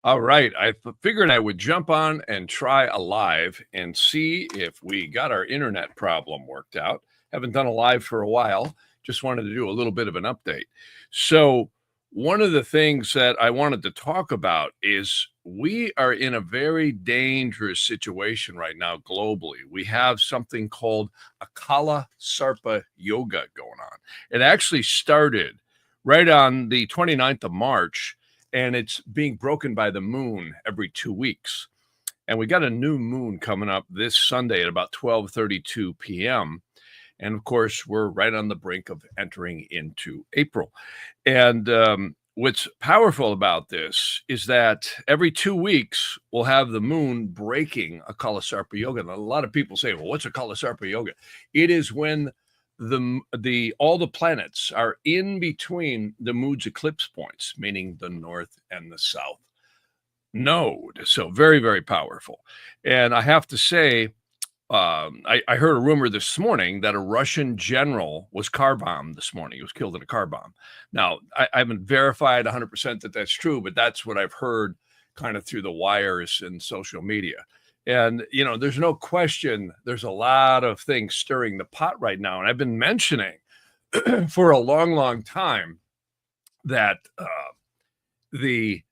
All right. Figured I would jump on and try a live and see if we got our internet problem worked out. Haven't done a live for a while. Just wanted to do a little bit of an update. So, one of the things that I wanted to talk about is we are in a very dangerous situation right now globally. We have something called a Kalisarpa yoga going on. It actually started right on the 29th of March, and it's being broken by the moon every 2 weeks. And we got a new moon coming up this Sunday at about 12:32 p.m. And of course, we're right on the brink of entering into April. And what's powerful about this is that every 2 weeks we'll have the moon breaking a Kalisarpa yoga. And a lot of people say, "Well, what's a Kalisarpa yoga?" It is when all the planets are in between the moon's eclipse points, meaning the north and the south node. So very, very powerful. And I have to say, I heard a rumor this morning that a Russian general was car bombed this morning. He was killed in a car bomb. Now, I haven't verified 100% that that's true, but that's what I've heard kind of through the wires and social media. And, there's no question there's a lot of things stirring the pot right now. And I've been mentioning for a long, long time that the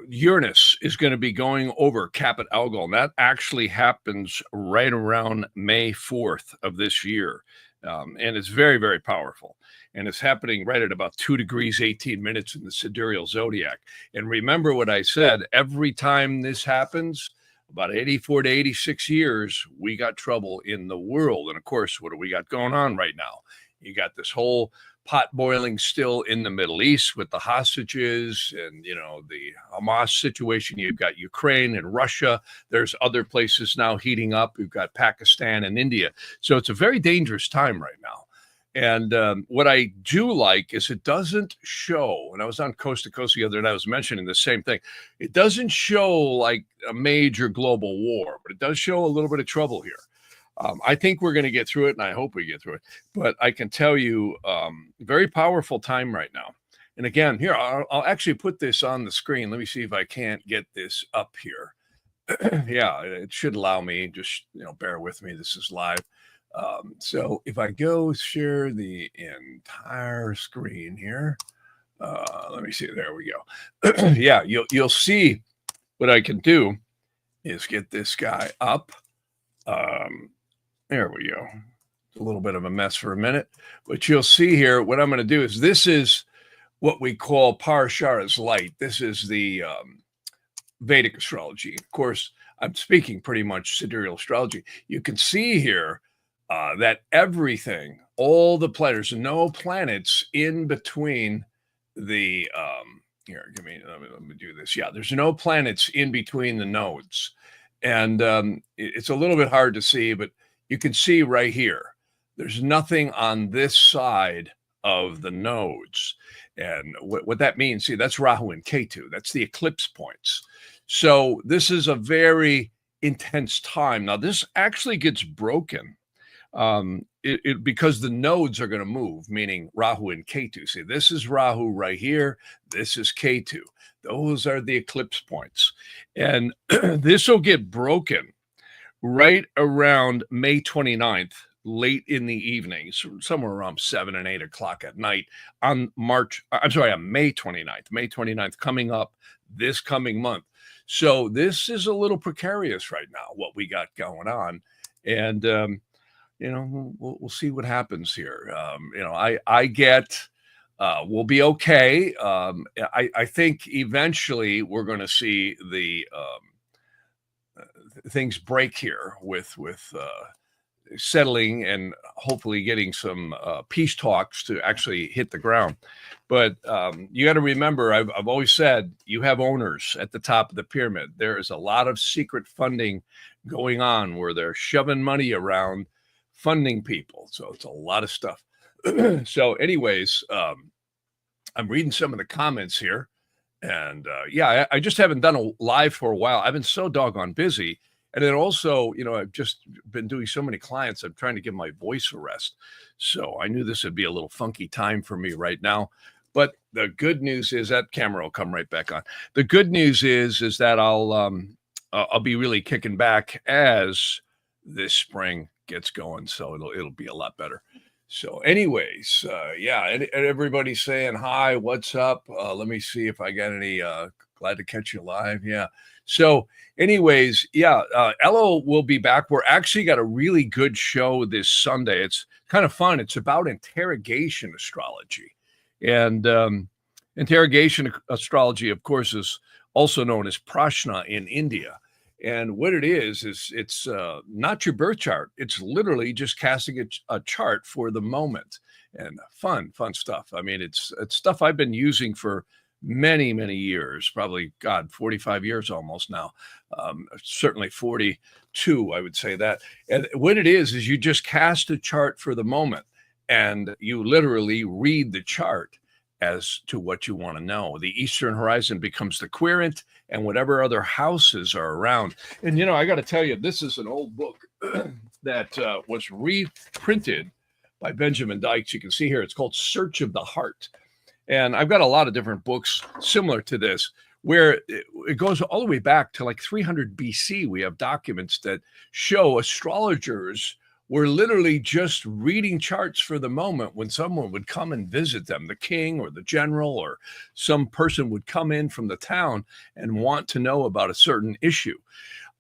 Uranus is going to be going over Caput Algol, and that actually happens right around May 4th of this year. And it's very, very powerful. And it's happening right at about 2 degrees, 18 minutes in the sidereal zodiac. And remember what I said, every time this happens, about 84 to 86 years, we got trouble in the world. And of course, what do we got going on right now? You got this whole pot boiling still in the Middle East with the hostages and, the Hamas situation. You've got Ukraine and Russia. There's other places now heating up. We've got Pakistan and India. So it's a very dangerous time right now. And what I do like is it doesn't show, and I was on Coast to Coast the other night, I was mentioning the same thing. It doesn't show like a major global war, but it does show a little bit of trouble here. I think we're going to get through it, and I hope we get through it. But I can tell you, very powerful time right now. And again, here, I'll actually put this on the screen. Let me see if I can't get this up here. Yeah, it should allow me. Just, bear with me. This is live. So if I go share the entire screen here, let me see. There we go. Yeah, you'll see what I can do is get this guy up. There we go. It's a little bit of a mess for a minute, but you'll see here what I'm going to do is this is what we call Parashara's light. This is the Vedic astrology. Of course, I'm speaking pretty much sidereal astrology. You can see here that everything, all the planets, no planets in between the here. Let me do this. Yeah, there's no planets in between the nodes, and it's a little bit hard to see, but you can see right here, there's nothing on this side of the nodes. And what that means, see, that's Rahu and Ketu. That's the eclipse points. So this is a very intense time. Now, this actually gets broken because the nodes are going to move, meaning Rahu and Ketu. See, this is Rahu right here. This is Ketu. Those are the eclipse points. And this will get broken right around May 29th, late in the evening, somewhere around 7 and 8 o'clock at night on May 29th. May 29th coming up this coming month. So this is a little precarious right now, what we got going on. And, we'll see what happens here. I get, we'll be okay. I think eventually we're going to see the things break here with settling and hopefully getting some peace talks to actually hit the ground. But you got to remember, I've always said, you have owners at the top of the pyramid. There is a lot of secret funding going on where they're shoving money around funding people. So it's a lot of stuff. So anyways, I'm reading some of the comments here. And I just haven't done a live for a while. I've been so doggone busy. And then also, I've just been doing so many clients. I'm trying to give my voice a rest. So I knew this would be a little funky time for me right now. But the good news is that camera will come right back on. The good news is that I'll be really kicking back as this spring gets going, so it'll be a lot better. So, anyways, yeah, and everybody's saying hi, what's up? Let me see if I got any. Glad to catch you live. Yeah. So, anyways, yeah, Ella will be back. We're actually got a really good show this Sunday. It's kind of fun. It's about interrogation astrology, and interrogation astrology, of course, is also known as prashna in India. And what it is it's not your birth chart. It's literally just casting a chart for the moment, and fun stuff. I mean, it's stuff I've been using for many years, probably, God, 45 years almost now. Certainly 42, I would say that. And what it is you just cast a chart for the moment, and you literally read the chart as to what you want to know. The Eastern horizon becomes the querent, and whatever other houses are around. And, I got to tell you, this is an old book that was reprinted by Benjamin Dykes. You can see here, it's called Search of the Heart. And I've got a lot of different books similar to this, where it goes all the way back to like 300 BC. We have documents that show astrologers were literally just reading charts for the moment when someone would come and visit them, the king or the general or some person would come in from the town and want to know about a certain issue.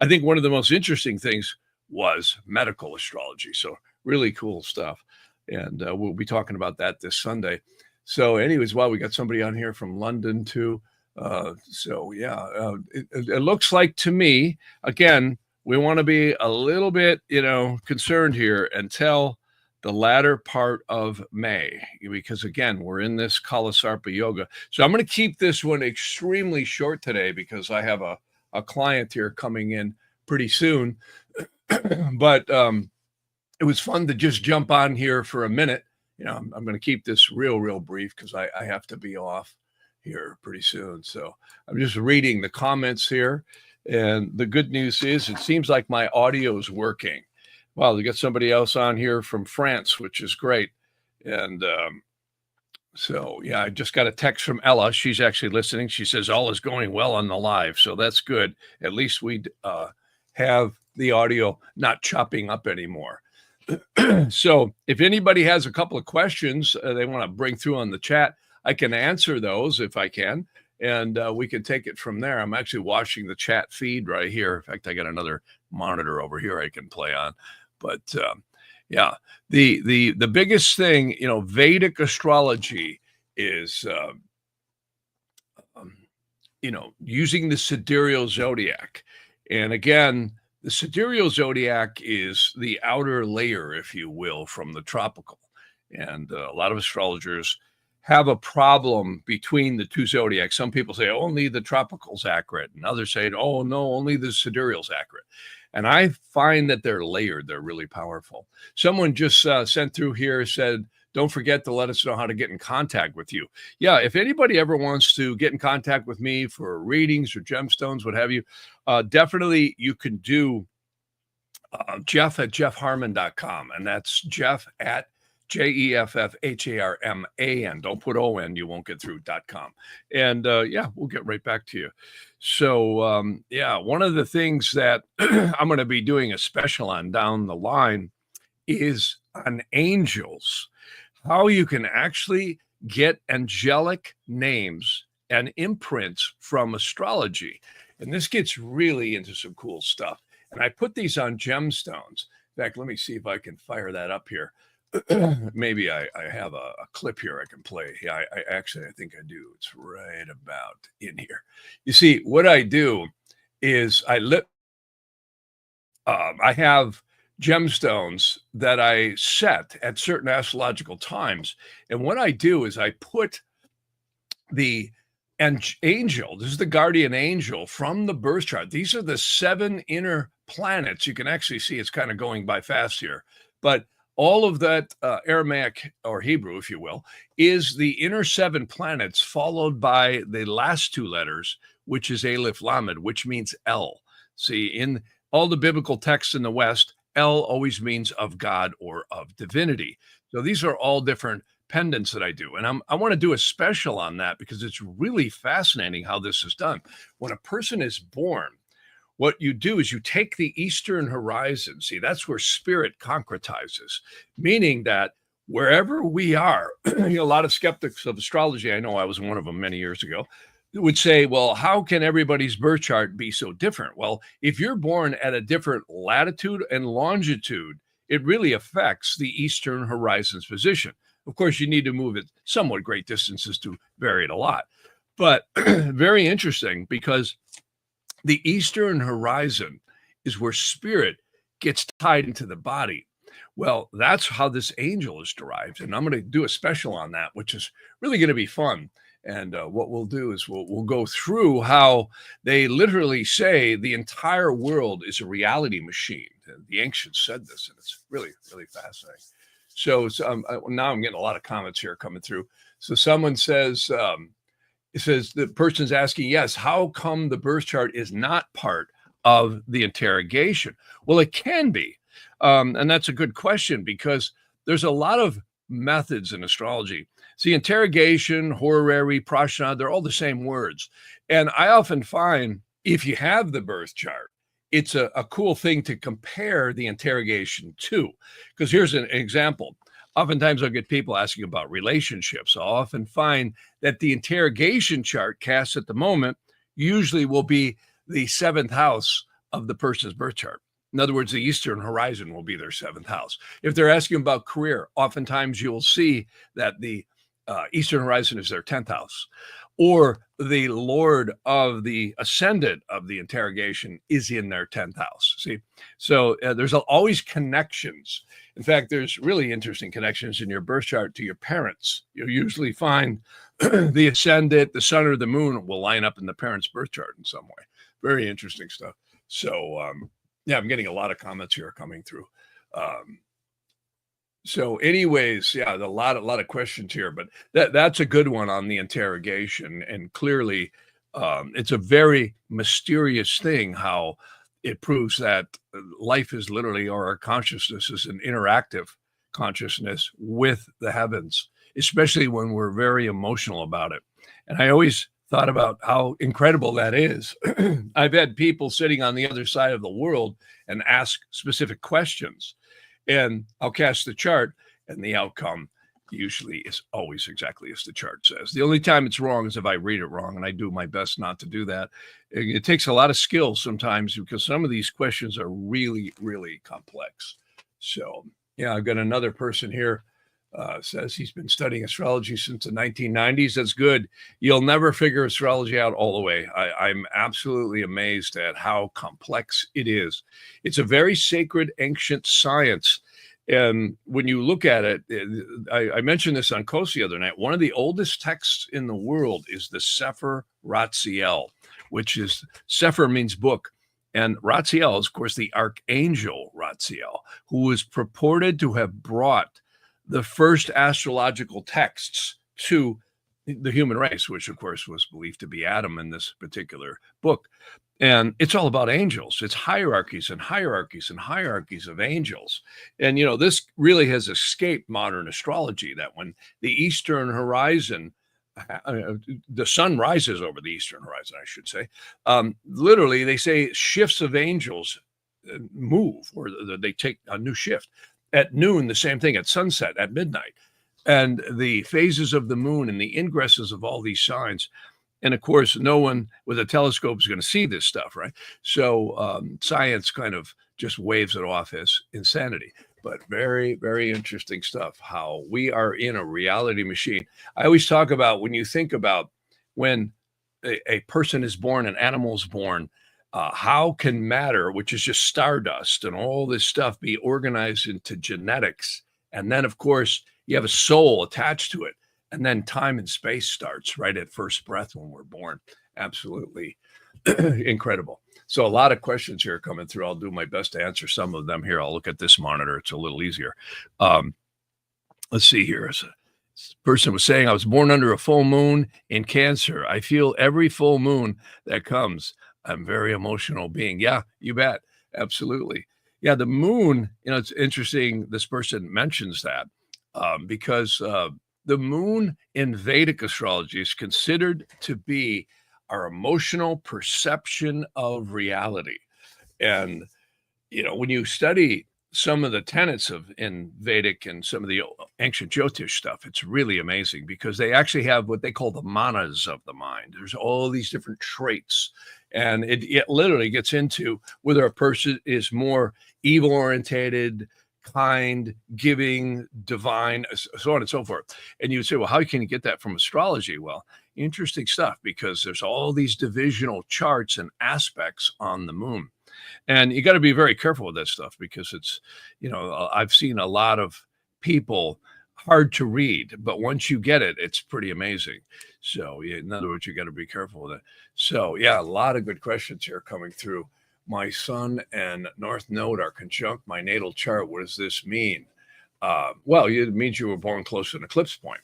I think one of the most interesting things was medical astrology. So really cool stuff. And we'll be talking about that this Sunday. So anyways, we got somebody on here from London too. So yeah, it looks like to me, again, we want to be a little bit, concerned here until the latter part of May, because again, we're in this Kalisarpa yoga. So I'm going to keep this one extremely short today because I have a client here coming in pretty soon. But it was fun to just jump on here for a minute. I'm going to keep this real brief because I have to be off here pretty soon. So I'm just reading the comments here. And the good news is it seems like my audio is working. Wow, we got somebody else on here from France, which is great. And so, yeah, I just got a text from Ella. She's actually listening. She says all is going well on the live. So that's good. At least we have the audio not chopping up anymore. So if anybody has a couple of questions they want to bring through on the chat, I can answer those if I can. And we can take it from there. I'm actually watching the chat feed right here. In fact, I got another monitor over here I can play on. But yeah, the biggest thing, Vedic astrology is, using the sidereal zodiac. And again, the sidereal zodiac is the outer layer, if you will, from the tropical. And a lot of astrologers have a problem between the two zodiacs. Some people say only the tropical's accurate, and others say, oh no, only the sidereal's accurate. And I find that they're layered. They're really powerful. Someone just sent through here, said, don't forget to let us know how to get in contact with you. Yeah, if anybody ever wants to get in contact with me for readings or gemstones, what have you, definitely you can do Jeff at jeffharman.com. And that's Jeff at JEFFHARMAN. Don't put ON, you won't get through.com. And yeah, we'll get right back to you. So yeah, one of the things that I'm going to be doing a special on down the line is on angels, how you can actually get angelic names and imprints from astrology. And this gets really into some cool stuff. And I put these on gemstones. In fact, let me see if I can fire that up here. Maybe I have a clip here I can play. Yeah, I think I do. It's right about in here. You see, what I do is I have gemstones that I set at certain astrological times. And what I do is I put the angel, this is the guardian angel from the birth chart. These are the 7 inner planets. You can actually see it's kind of going by fast here. But all of that Aramaic or Hebrew, if you will, is the inner 7 planets followed by the last 2 letters, which is Aleph Lamed, which means El. See, in all the biblical texts in the West, El always means of God or of divinity. So these are all different pendants that I do. And I want to do a special on that because it's really fascinating how this is done. When a person is born, what you do is you take the eastern horizon. See, that's where spirit concretizes, meaning that wherever we are, a lot of skeptics of astrology, I know I was one of them many years ago, would say, well, how can everybody's birth chart be so different? Well, if you're born at a different latitude and longitude, it really affects the eastern horizon's position. Of course, you need to move it somewhat great distances to vary it a lot. But very interesting because the eastern horizon is where spirit gets tied into the body. Well, that's how this angel is derived. And I'm going to do a special on that, which is really going to be fun. And what we'll do is we'll go through how they literally say the entire world is a reality machine. And the ancients said this, and it's really, really fascinating. So now I'm getting a lot of comments here coming through. So someone says, it says the person's asking, yes, how come the birth chart is not part of the interrogation? Well, it can be. And that's a good question because there's a lot of methods in astrology. See, interrogation, horary, prashna, they're all the same words. And I often find if you have the birth chart, it's a cool thing to compare the interrogation to. Because here's an example. Oftentimes I'll get people asking about relationships. I'll often find that the interrogation chart cast at the moment usually will be the seventh house of the person's birth chart. In other words, the eastern horizon will be their seventh house. If they're asking about career, oftentimes you'll see that the eastern horizon is their 10th house, or the lord of the ascendant of the interrogation is in their 10th house. See, so there's always connections. In fact, there's really interesting connections in your birth chart to your parents. You'll usually find the ascendant, the sun, or the moon will line up in the parent's birth chart in some way. Very interesting stuff. So, yeah, I'm getting a lot of comments here coming through. So anyways, yeah, a lot of questions here, but that's a good one on the interrogation. And clearly, it's a very mysterious thing how it proves that life is literally, or our consciousness is an interactive consciousness with the heavens, especially when we're very emotional about it. And I always thought about how incredible that is. I've had people sitting on the other side of the world and ask specific questions. And I'll cast the chart, and the outcome usually is always exactly as the chart says. The only time it's wrong is if I read it wrong, and I do my best not to do that. It takes a lot of skill sometimes because some of these questions are really, really complex. So, yeah, I've got another person here. Says he's been studying astrology since the 1990s. That's good. You'll never figure astrology out all the way. I'm absolutely amazed at how complex it is. It's a very sacred, ancient science. And when you look at it, I mentioned this on Kos the other night. One of the oldest texts in the world is the Sefer Ratziel, which is, Sefer means book. And Ratziel is, of course, the archangel Ratziel, who is purported to have brought the first astrological texts to the human race, which of course was believed to be Adam in this particular book. And it's all about angels. It's hierarchies and hierarchies and hierarchies of angels. And, you know, this really has escaped modern astrology, that when the eastern horizon, the sun rises over the eastern horizon, I should say, literally they say shifts of angels move, or they take a new shift. At noon, the same thing, at sunset, at midnight, and the phases of the moon and the ingresses of all these signs. And of course, no one with a telescope is going to see this stuff, right? So science kind of just waves it off as insanity. But very, very interesting stuff, how we are in a reality machine. I always talk about, when you think about when a person is born, an animal is born, how can matter, which is just stardust and all this stuff, be organized into genetics? And then, of course, you have a soul attached to it. And then time and space starts right at first breath when we're born. Absolutely incredible. So a lot of questions here coming through. I'll do my best to answer some of them here. I'll look at this monitor. It's a little easier. Let's see here. This person was saying, I was born under a full moon in Cancer. I feel every full moon that comes. I'm a very emotional being. Yeah, you bet. Absolutely. Yeah, the moon, you know, it's interesting this person mentions that because The moon in Vedic astrology is considered to be our emotional perception of reality. And, when you study some of the tenets of in Vedic and some of the ancient Jyotish stuff, it's really amazing because they actually have what they call the manas of the mind. There's all these different traits, and it literally gets into whether a person is more evil orientated, kind, giving, divine, so on and so forth. And you would say, well, how can you get that from astrology? Well, interesting stuff, because there's all these divisional charts and aspects on the moon. And you got to be very careful with that stuff because it's, I've seen a lot of people hard to read, but once you get it, it's pretty amazing. So, in other words, you got to be careful with it. So, yeah, a lot of good questions here coming through. My sun and North Node are conjunct my natal chart. What does this mean? Well, it means you were born close to an eclipse point.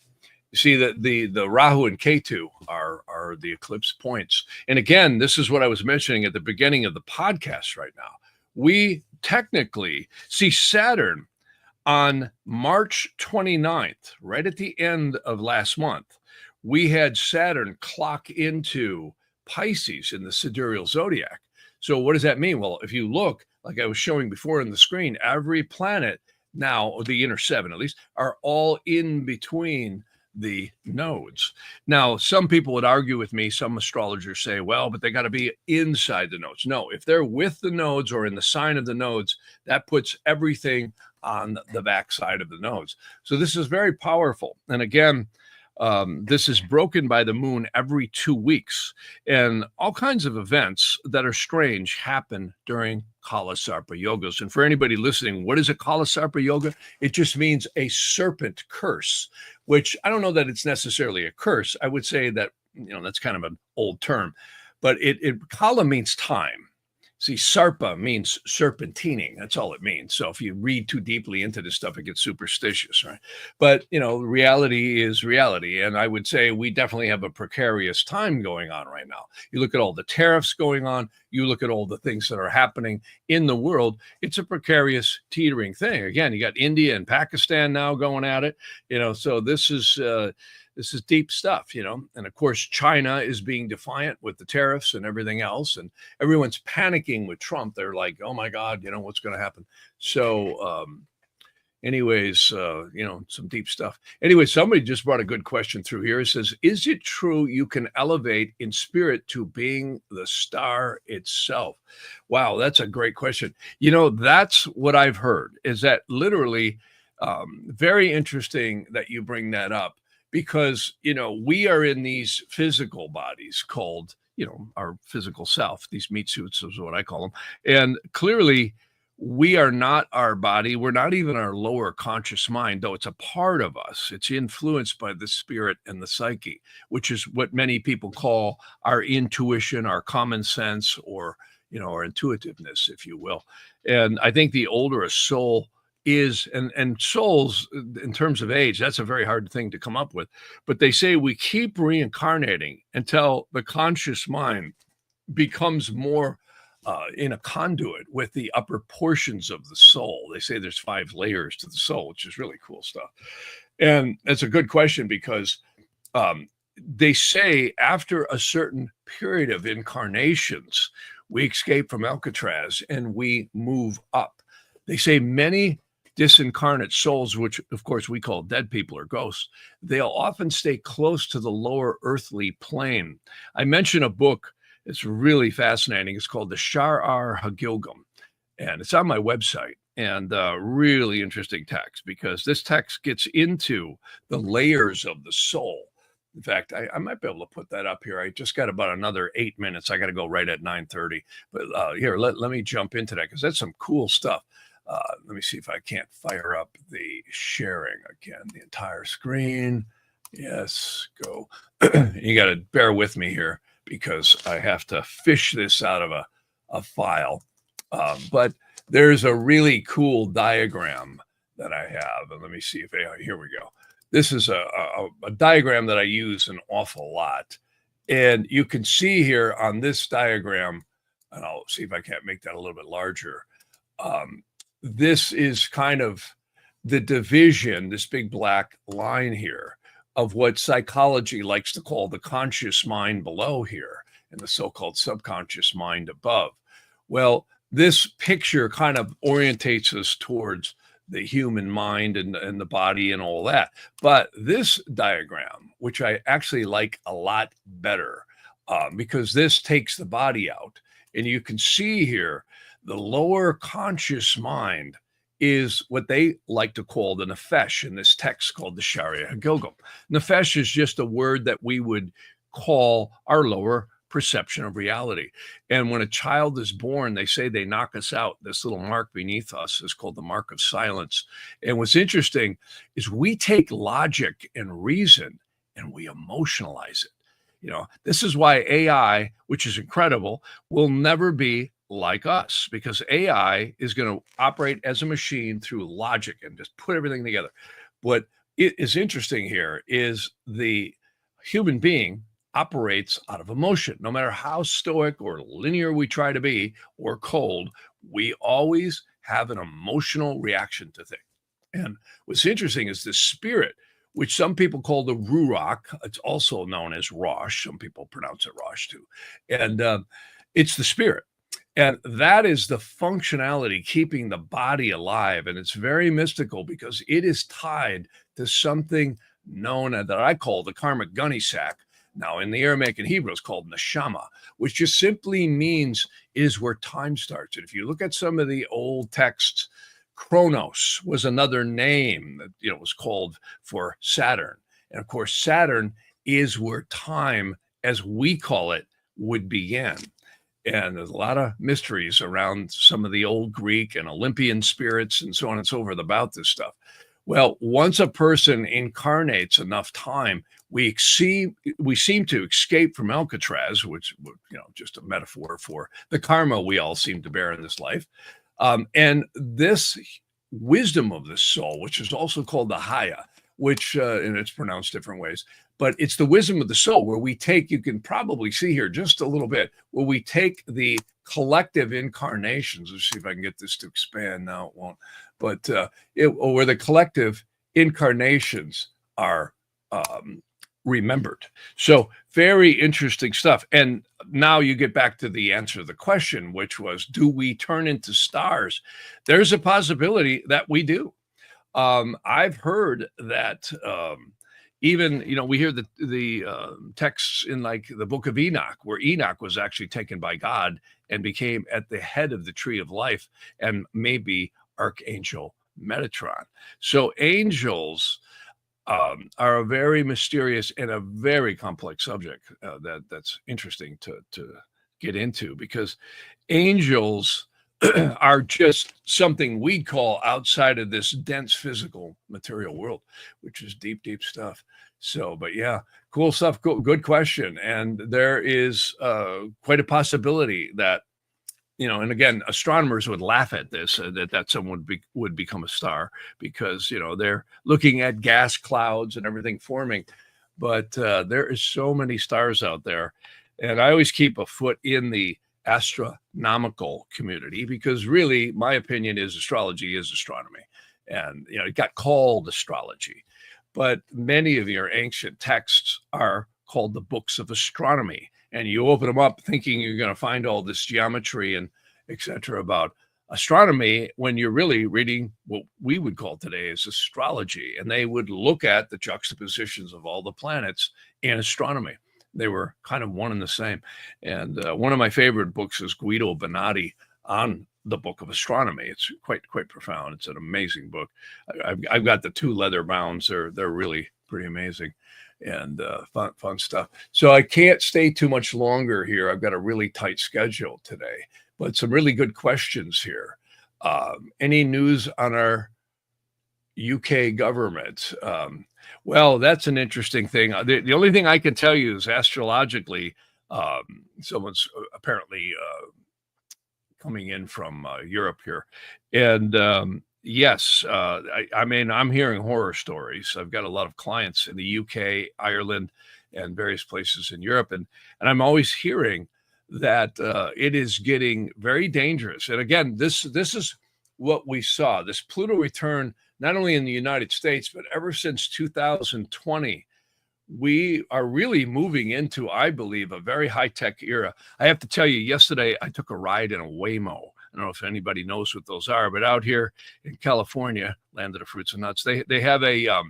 You see that the Rahu and Ketu are the eclipse points. And again, this is what I was mentioning at the beginning of the podcast right now. We technically see Saturn on March 29th, right at the end of last month. We had Saturn clock into Pisces in the sidereal zodiac. So what does that mean? Well, if you look, like I was showing before on the screen, every planet now, or the inner seven at least, are all in between the nodes. Now, some people would argue with me, some astrologers say, well, but they got to be inside the nodes. No, if they're with the nodes or in the sign of the nodes, that puts everything on the backside of the nodes. So this is very powerful. And again, this is broken by the moon every 2 weeks, and all kinds of events that are strange happen during Kalisarpa yogas. And for anybody listening, what is a Kalisarpa yoga? It just means a serpent curse, which I don't know that it's necessarily a curse. I would say that, that's kind of an old term, but Kala means time. See, Sarpa means serpentining. That's all it means. So if you read too deeply into this stuff, it gets superstitious, right? But, reality is reality. And I would say we definitely have a precarious time going on right now. You look at all the tariffs going on. You look at all the things that are happening in the world. It's a precarious, teetering thing. Again, you got India and Pakistan now going at it. So this is deep stuff, and of course, China is being defiant with the tariffs and everything else. And everyone's panicking with Trump. They're like, oh my God, what's going to happen? So anyways, some deep stuff. Anyway, somebody just brought a good question through here. It says, is it true you can elevate in spirit to being the star itself? Wow, that's a great question. That's what I've heard, is that literally very interesting that you bring that up. Because, we are in these physical bodies called, our physical self. These meat suits is what I call them. And clearly, we are not our body. We're not even our lower conscious mind, though it's a part of us. It's influenced by the spirit and the psyche, which is what many people call our intuition, our common sense, or, our intuitiveness, if you will. And I think the older a soul is, and souls in terms of age, that's a very hard thing to come up with, but they say we keep reincarnating until the conscious mind becomes more in a conduit with the upper portions of the soul. They say there's 5 layers to the soul, which is really cool stuff. And it's a good question because they say after a certain period of incarnations, we escape from Alcatraz and we move up. They say many disincarnate souls, which of course we call dead people or ghosts, they'll often stay close to the lower earthly plane. I mentioned a book, it's really fascinating. It's called the Shar Hagilgam, and it's on my website. And really interesting text, because this text gets into the layers of the soul. In fact, I might be able to put that up here. I just got about another 8 minutes. I got to go right at 9:30. But here, let me jump into that, because that's some cool stuff. Let me see if I can't fire up the sharing again, the entire screen. Yes, go. You got to bear with me here, because I have to fish this out of a file. But there's a really cool diagram that I have. And let me see if here we go. This is a diagram that I use an awful lot. And you can see here on this diagram, and I'll see if I can't make that a little bit larger. This is kind of the division, this big black line here, of what psychology likes to call the conscious mind below here and the so-called subconscious mind above. Well, this picture kind of orientates us towards the human mind and the body and all that. But this diagram, which I actually like a lot better, because this takes the body out, and you can see here the lower conscious mind is what they like to call the nefesh in this text called the Sharia Hagilgum. Nefesh is just a word that we would call our lower perception of reality. And when a child is born, they say they knock us out. This little mark beneath us is called the mark of silence. And what's interesting is we take logic and reason and we emotionalize it. You know, this is why AI, which is incredible, will never be like us, because AI is going to operate as a machine through logic and just put everything together. What is interesting here is the human being operates out of emotion. No matter how stoic or linear we try to be or cold, we always have an emotional reaction to things. And what's interesting is the spirit, which some people call the Ruach. It's also known as Rosh. Some people pronounce it Rosh too. And it's the spirit. And that is the functionality keeping the body alive. And it's very mystical because it is tied to something known that I call the karmic gunny sack. Now, in the Aramaic and Hebrew, it's called neshama, which just simply means is where time starts. And if you look at some of the old texts, Chronos was another name that was called for Saturn. And of course, Saturn is where time, as we call it, would begin. And there's a lot of mysteries around some of the old Greek and Olympian spirits and so on and so forth about this stuff. Well, once a person incarnates enough time, we seem to escape from Alcatraz, which, just a metaphor for the karma we all seem to bear in this life. And this wisdom of the soul, which is also called the Haya, which, and it's pronounced different ways, but it's the wisdom of the soul where we take, you can probably see here just a little bit, where we take the collective incarnations. Let's see if I can get this to expand now. It won't, but where the collective incarnations are remembered. So very interesting stuff. And now you get back to the answer to the question, which was, do we turn into stars? There's a possibility that we do. I've heard that even, we hear the texts in like the book of Enoch, where Enoch was actually taken by God and became at the head of the tree of life, and maybe Archangel Metatron. So angels are a very mysterious and a very complex subject that's interesting to get into, because angels are just something we call outside of this dense physical material world, which is deep, deep stuff. So, but yeah, cool stuff. Good question. And there is quite a possibility that, and again, astronomers would laugh at this, that someone would become a star because, they're looking at gas clouds and everything forming. But there is so many stars out there. And I always keep a foot in the astronomical community, because really my opinion is astrology is astronomy, and it got called astrology, but many of your ancient texts are called the books of astronomy, and you open them up thinking you're going to find all this geometry and etc. about astronomy, when you're really reading what we would call today as astrology, and they would look at the juxtapositions of all the planets in astronomy. They were kind of one and the same. And one of my favorite books is Guido Bonatti on the book of astronomy. It's quite profound. It's an amazing book. I've got the 2 leather bounds. They're really pretty amazing and fun stuff. So I can't stay too much longer here. I've got a really tight schedule today, but some really good questions here. Any news on our UK government? Well, that's an interesting thing. The only thing I can tell you is astrologically, someone's apparently coming in from Europe here. And yes, I mean, I'm hearing horror stories. I've got a lot of clients in the UK, Ireland, and various places in Europe. And I'm always hearing that it is getting very dangerous. And again, this is what we saw, this Pluto return, not only in the United States, but ever since 2020, we are really moving into, I believe, a very high-tech era. I have to tell you, yesterday I took a ride in a Waymo. I don't know if anybody knows what those are, but out here in California, land of the fruits and nuts, they have a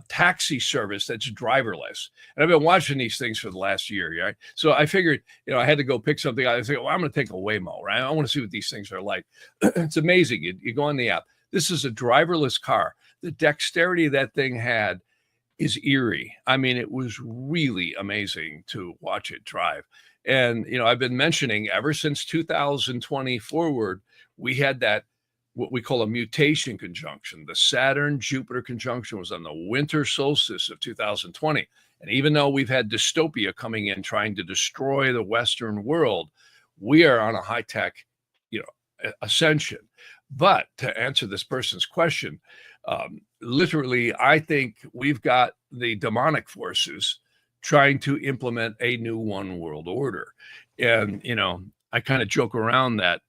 taxi service that's driverless. And I've been watching these things for the last year, right? So I figured, I had to go pick something out. I said, well, I'm going to take a Waymo, right? I want to see what these things are like. It's amazing. You go on the app. This is a driverless car. The dexterity that thing had is eerie. I mean, it was really amazing to watch it drive. And, I've been mentioning ever since 2020 forward, we had that what we call a mutation conjunction. The Saturn-Jupiter conjunction was on the winter solstice of 2020. And even though we've had dystopia coming in trying to destroy the Western world, we are on a high-tech, ascension. But to answer this person's question, literally, I think we've got the demonic forces trying to implement a new one world order. And, I kind of joke around that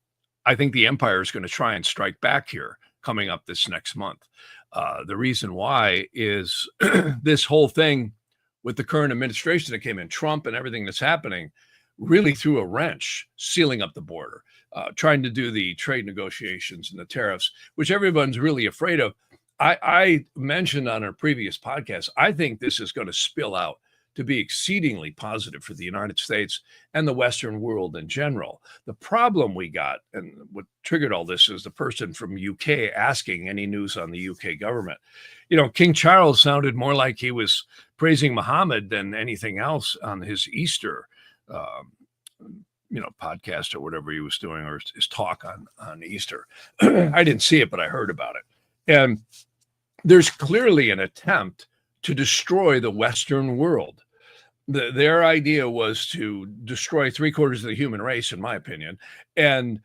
I think the empire is going to try and strike back here coming up this next month. The reason why is this whole thing with the current administration that came in, Trump and everything that's happening, really threw a wrench, sealing up the border, trying to do the trade negotiations and the tariffs, which everyone's really afraid of. I mentioned on a previous podcast, I think this is going to spill out to be exceedingly positive for the United States and the Western world in general. The problem we got, and what triggered all this, is the person from UK asking any news on the UK government. King Charles sounded more like he was praising Muhammad than anything else on his Easter, podcast or whatever he was doing, or his talk on Easter. I didn't see it, but I heard about it. And there's clearly an attempt to destroy the Western world. Their idea was to destroy 3/4 of the human race, in my opinion, and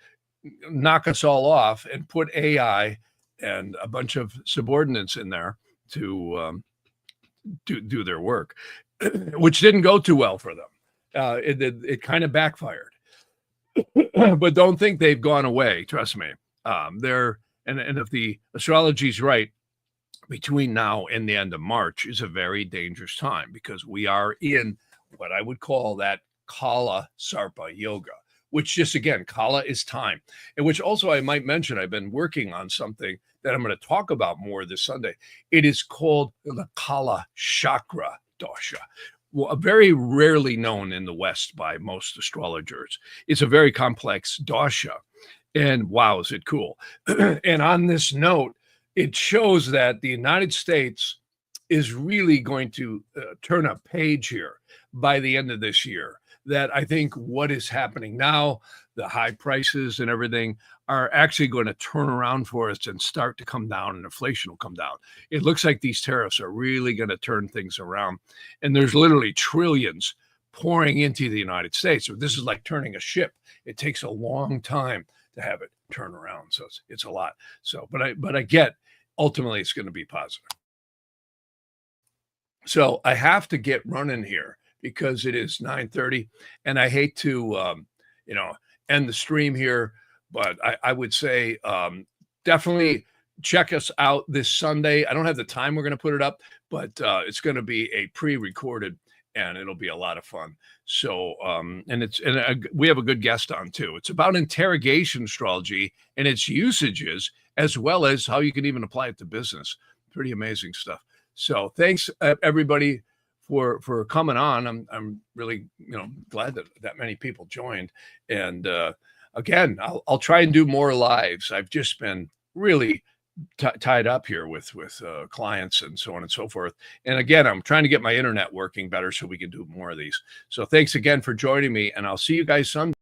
knock us all off and put AI and a bunch of subordinates in there to do their work, which didn't go too well for them. It kind of backfired. But don't think they've gone away. Trust me. And if the astrology is right, between now and the end of March is a very dangerous time, because we are in what I would call that Kalisarpa yoga, which just, again, Kala is time. And which also I might mention, I've been working on something that I'm going to talk about more this Sunday. It is called the Kala chakra dosha. Well, very rarely known in the West by most astrologers. It's a very complex dosha. And wow, is it cool. And on this note, it shows that the United States is really going to turn a page here by the end of this year. That I think what is happening now, the high prices and everything, are actually going to turn around for us and start to come down, and inflation will come down. It looks like these tariffs are really going to turn things around. And there's literally trillions pouring into the United States. So this is like turning a ship. It takes a long time to have it turn around. So it's a lot. So, but I get, ultimately it's going to be positive. So I have to get running here because it is 9:30, and I hate to, end the stream here, but I would say definitely check us out this Sunday. I don't have the time we're going to put it up, but it's going to be a pre-recorded, and it'll be a lot of fun. So, we have a good guest on too. It's about interrogation astrology and its usages, as well as how you can even apply it to business. Pretty amazing stuff. So thanks everybody for coming on. I'm really, glad that many people joined. And again, I'll try and do more lives. I've just been really tied up here with clients and so on and so forth. And again, I'm trying to get my internet working better so we can do more of these. So thanks again for joining me, and I'll see you guys Sunday.